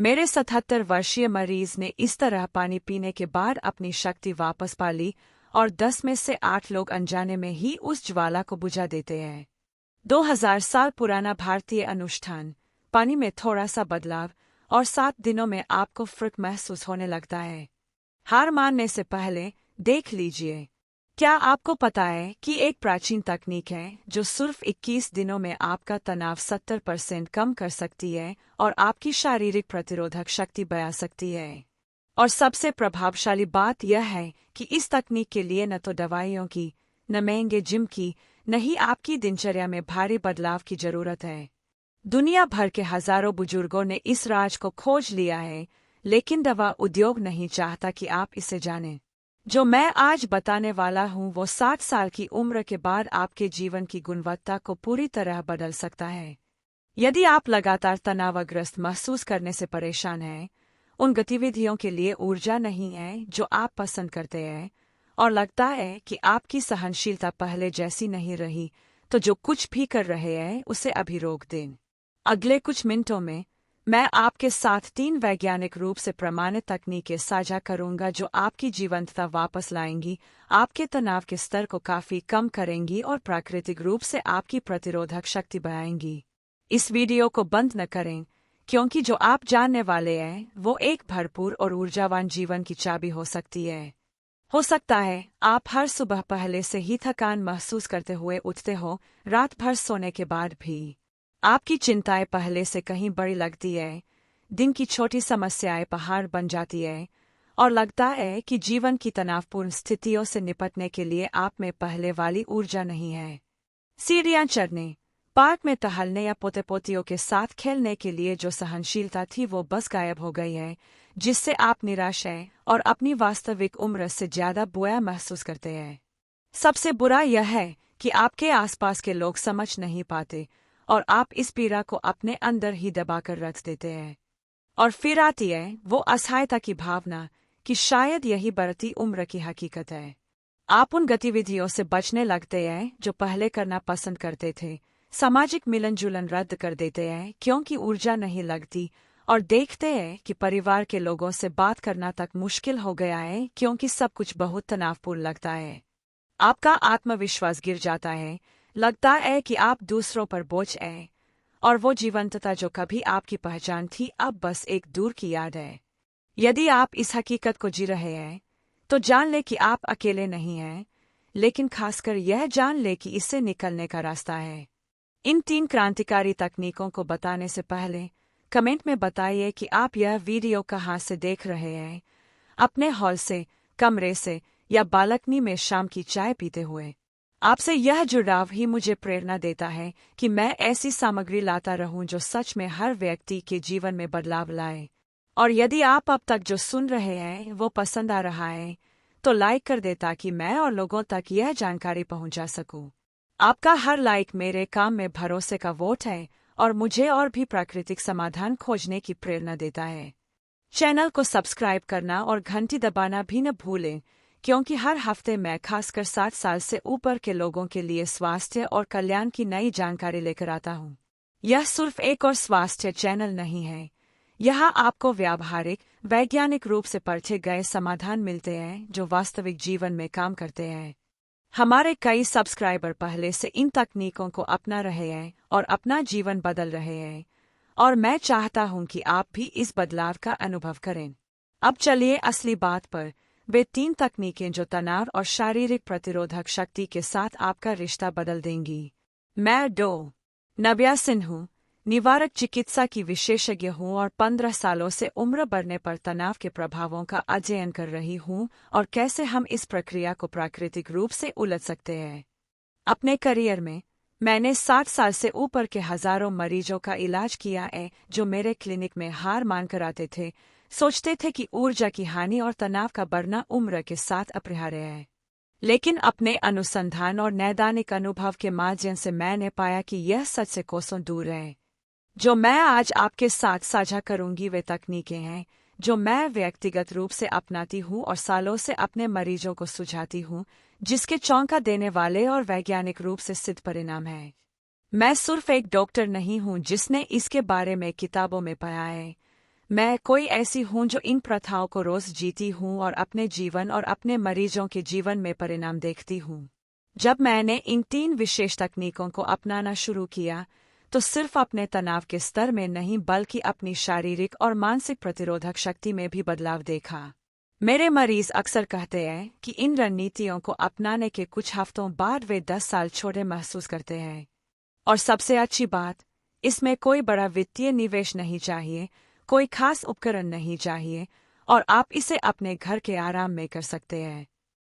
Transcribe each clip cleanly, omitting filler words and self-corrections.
मेरे 77 वर्षीय मरीज ने इस तरह पानी पीने के बाद अपनी शक्ति वापस पा ली और 10 में से 8 लोग अनजाने में ही उस ज्वाला को बुझा देते हैं। 2000 साल पुराना भारतीय अनुष्ठान, पानी में थोड़ा सा बदलाव और 7 दिनों में आपको फर्क महसूस होने लगता है। हार मानने से पहले देख लीजिए। क्या आपको पता है कि एक प्राचीन तकनीक है जो सिर्फ 21 दिनों में आपका तनाव 70% कम कर सकती है और आपकी शारीरिक प्रतिरोधक शक्ति बढ़ा सकती है। और सबसे प्रभावशाली बात यह है कि इस तकनीक के लिए न तो दवाइयों की, न महंगे जिम की, न ही आपकी दिनचर्या में भारी बदलाव की जरूरत है। दुनिया भर के हजारों बुजुर्गों ने इस राज को खोज लिया है, लेकिन दवा उद्योग नहीं चाहता कि आप इसे जानें। जो मैं आज बताने वाला हूँ वो 60 साल की उम्र के बाद आपके जीवन की गुणवत्ता को पूरी तरह बदल सकता है। यदि आप लगातार तनावग्रस्त महसूस करने से परेशान हैं, उन गतिविधियों के लिए ऊर्जा नहीं है जो आप पसंद करते हैं, और लगता है कि आपकी सहनशीलता पहले जैसी नहीं रही, तो जो कुछ भी कर रहे हैं उसे अभी रोक दें। अगले कुछ मिनटों में मैं आपके साथ 3 वैज्ञानिक रूप से प्रमाणित तकनीकें साझा करूंगा जो आपकी जीवंतता वापस लाएंगी, आपके तनाव के स्तर को काफी कम करेंगी और प्राकृतिक रूप से आपकी प्रतिरोधक शक्ति बढ़ाएंगी। इस वीडियो को बंद न करें, क्योंकि जो आप जानने वाले हैं वो एक भरपूर और ऊर्जावान जीवन की चाबी हो सकती है। हो सकता है आप हर सुबह पहले से ही थकान महसूस करते हुए उठते हो, रात भर सोने के बाद भी आपकी चिंताएं पहले से कहीं बड़ी लगती है, दिन की छोटी समस्याएं पहाड़ बन जाती है, और लगता है कि जीवन की तनावपूर्ण स्थितियों से निपटने के लिए आप में पहले वाली ऊर्जा नहीं है। सीढ़ियां चढ़ने, पार्क में टहलने या पोते पोतियों के साथ खेलने के लिए जो सहनशीलता थी वो बस गायब हो गई है, जिससे आप निराश हैं और अपनी वास्तविक उम्र से ज्यादा बुरा महसूस करते हैं। सबसे बुरा यह है कि आपके आसपास के लोग समझ नहीं पाते और आप इस पीड़ा को अपने अंदर ही दबाकर रख देते हैं। और फिर आती है वो असहायता की भावना कि शायद यही बढ़ती उम्र की हकीकत है। आप उन गतिविधियों से बचने लगते हैं जो पहले करना पसंद करते थे, सामाजिक मिलन जुलन रद्द कर देते हैं क्योंकि ऊर्जा नहीं लगती, और देखते हैं कि परिवार के लोगों से बात करना तक मुश्किल हो गया है क्योंकि सब कुछ बहुत तनावपूर्ण लगता है। आपका आत्मविश्वास गिर जाता है, लगता है कि आप दूसरों पर बोझ हैं, और वो जीवंतता जो कभी आपकी पहचान थी अब बस एक दूर की याद है। यदि आप इस हकीकत को जी रहे हैं तो जान ले कि आप अकेले नहीं हैं, लेकिन खासकर यह जान ले कि इससे निकलने का रास्ता है। इन 3 क्रांतिकारी तकनीकों को बताने से पहले कमेंट में बताइए कि आप यह वीडियो कहाँ से देख रहे हैं, अपने हॉल से, कमरे से, या बालकनी में शाम की चाय पीते हुए। आपसे यह जुड़ाव ही मुझे प्रेरणा देता है कि मैं ऐसी सामग्री लाता रहूं जो सच में हर व्यक्ति के जीवन में बदलाव लाए। और यदि आप अब तक जो सुन रहे हैं वो पसंद आ रहा है तो लाइक कर दे ताकि मैं और लोगों तक यह जानकारी पहुंचा सकूं। आपका हर लाइक मेरे काम में भरोसे का वोट है और मुझे और भी प्राकृतिक समाधान खोजने की प्रेरणा देता है। चैनल को सब्सक्राइब करना और घंटी दबाना भी न भूलें, क्योंकि हर हफ्ते मैं खासकर 60 साल से ऊपर के लोगों के लिए स्वास्थ्य और कल्याण की नई जानकारी लेकर आता हूँ। यह सिर्फ एक और स्वास्थ्य चैनल नहीं है, यहाँ आपको व्यावहारिक, वैज्ञानिक रूप से परखे गए समाधान मिलते हैं जो वास्तविक जीवन में काम करते हैं। हमारे कई सब्सक्राइबर पहले से इन तकनीकों को अपना रहे हैं और अपना जीवन बदल रहे हैं, और मैं चाहता हूँ कि आप भी इस बदलाव का अनुभव करें। अब चलिए असली बात पर। वे 3 तकनीकें जो तनाव और शारीरिक प्रतिरोधक शक्ति के साथ आपका रिश्ता बदल देंगी। मैं डॉ. नव्या सिंह हूँ, निवारक चिकित्सा की विशेषज्ञ हूँ और 15 सालों से उम्र बढ़ने पर तनाव के प्रभावों का अध्ययन कर रही हूँ और कैसे हम इस प्रक्रिया को प्राकृतिक रूप से उलट सकते हैं। अपने करियर में मैंने 60 साल से ऊपर के हजारों मरीजों का इलाज किया है जो मेरे क्लिनिक में हार मानकर आते थे, सोचते थे कि ऊर्जा की हानि और तनाव का बढ़ना उम्र के साथ अपरिहार्य है। लेकिन अपने अनुसंधान और नैदानिक अनुभव के माध्यम से मैंने पाया कि यह सच से कोसों दूर है। जो मैं आज आपके साथ साझा करूंगी वे तकनीकें हैं जो मैं व्यक्तिगत रूप से अपनाती हूँ और सालों से अपने मरीजों को सुझाती हूँ, जिसके चौंका देने वाले और वैज्ञानिक रूप से सिद्ध परिणाम हैं। मैं सिर्फ एक डॉक्टर नहीं हूँ जिसने इसके बारे में किताबों में पढ़ा है, मैं कोई ऐसी हूँ जो इन प्रथाओं को रोज जीती हूँ और अपने जीवन और अपने मरीजों के जीवन में परिणाम देखती हूँ। जब मैंने इन 3 विशेष तकनीकों को अपनाना शुरू किया तो सिर्फ अपने तनाव के स्तर में नहीं बल्कि अपनी शारीरिक और मानसिक प्रतिरोधक शक्ति में भी बदलाव देखा। मेरे मरीज अक्सर कहते हैं कि इन रणनीतियों को अपनाने के कुछ हफ्तों बाद वे 10 साल छोटे महसूस करते हैं। और सबसे अच्छी बात, इसमें कोई बड़ा वित्तीय निवेश नहीं चाहिए, कोई खास उपकरण नहीं चाहिए और आप इसे अपने घर के आराम में कर सकते हैं।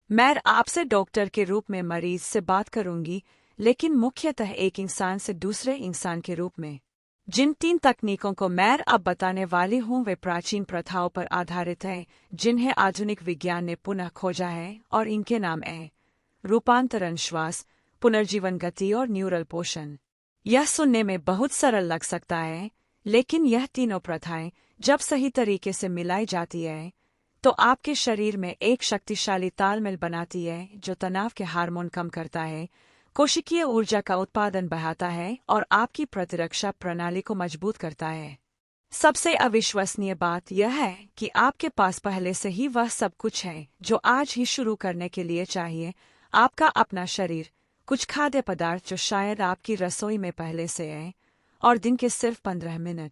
मैं आपसे डॉक्टर के रूप में मरीज से बात करूंगी, लेकिन मुख्यतः एक इंसान से दूसरे इंसान के रूप में। जिन 3 तकनीकों को मैं अब बताने वाली हूँ वे प्राचीन प्रथाओं पर आधारित हैं, जिन्हें आधुनिक विज्ञान ने पुनः खोजा है, और इनके नाम हैं रूपांतरण, श्वास, पुनर्जीवन, गति और न्यूरल पोषण। यह सुनने में बहुत सरल लग सकता है, लेकिन यह तीनों प्रथाएं जब सही तरीके से मिलाई जाती है तो आपके शरीर में एक शक्तिशाली तालमेल बनाती है जो तनाव के हार्मोन कम करता है, कोशिकीय ऊर्जा का उत्पादन बढ़ाता है और आपकी प्रतिरक्षा प्रणाली को मजबूत करता है। सबसे अविश्वसनीय बात यह है कि आपके पास पहले से ही वह सब कुछ है जो आज ही शुरू करने के लिए चाहिए। आपका अपना शरीर, कुछ खाद्य पदार्थ जो शायद आपकी रसोई में पहले से है, और दिन के सिर्फ 15 मिनट।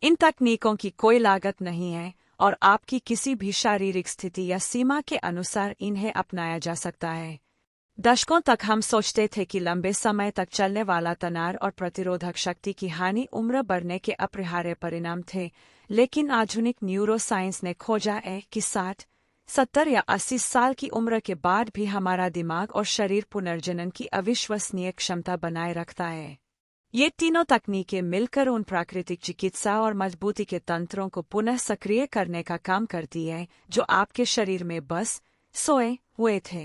इन तकनीकों की कोई लागत नहीं है और आपकी किसी भी शारीरिक स्थिति या सीमा के अनुसार इन्हें अपनाया जा सकता है। दशकों तक हम सोचते थे कि लंबे समय तक चलने वाला तनाव और प्रतिरोधक शक्ति की हानि उम्र बढ़ने के अपरिहार्य परिणाम थे, लेकिन आधुनिक न्यूरोसाइंस ने खोजा है कि 60, 70 या 80 साल की उम्र के बाद भी हमारा दिमाग और शरीर पुनर्जनन की अविश्वसनीय क्षमता बनाए रखता है। ये तीनों तकनीकें मिलकर उन प्राकृतिक चिकित्सा और मजबूती के तंत्रों को पुनः सक्रिय करने का काम करती है जो आपके शरीर में बस सोए हुए थे।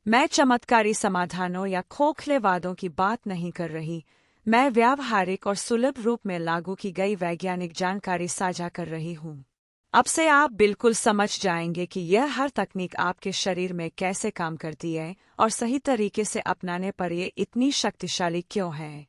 मैं चमत्कारी समाधानों या खोखले वादों की बात नहीं कर रही, मैं व्यावहारिक और सुलभ रूप में लागू की गई वैज्ञानिक जानकारी साझा कर रही हूँ। अब से आप बिल्कुल समझ जाएंगे कि यह हर तकनीक आपके शरीर में कैसे काम करती है और सही तरीके से अपनाने पर यह इतनी शक्तिशाली क्यों है।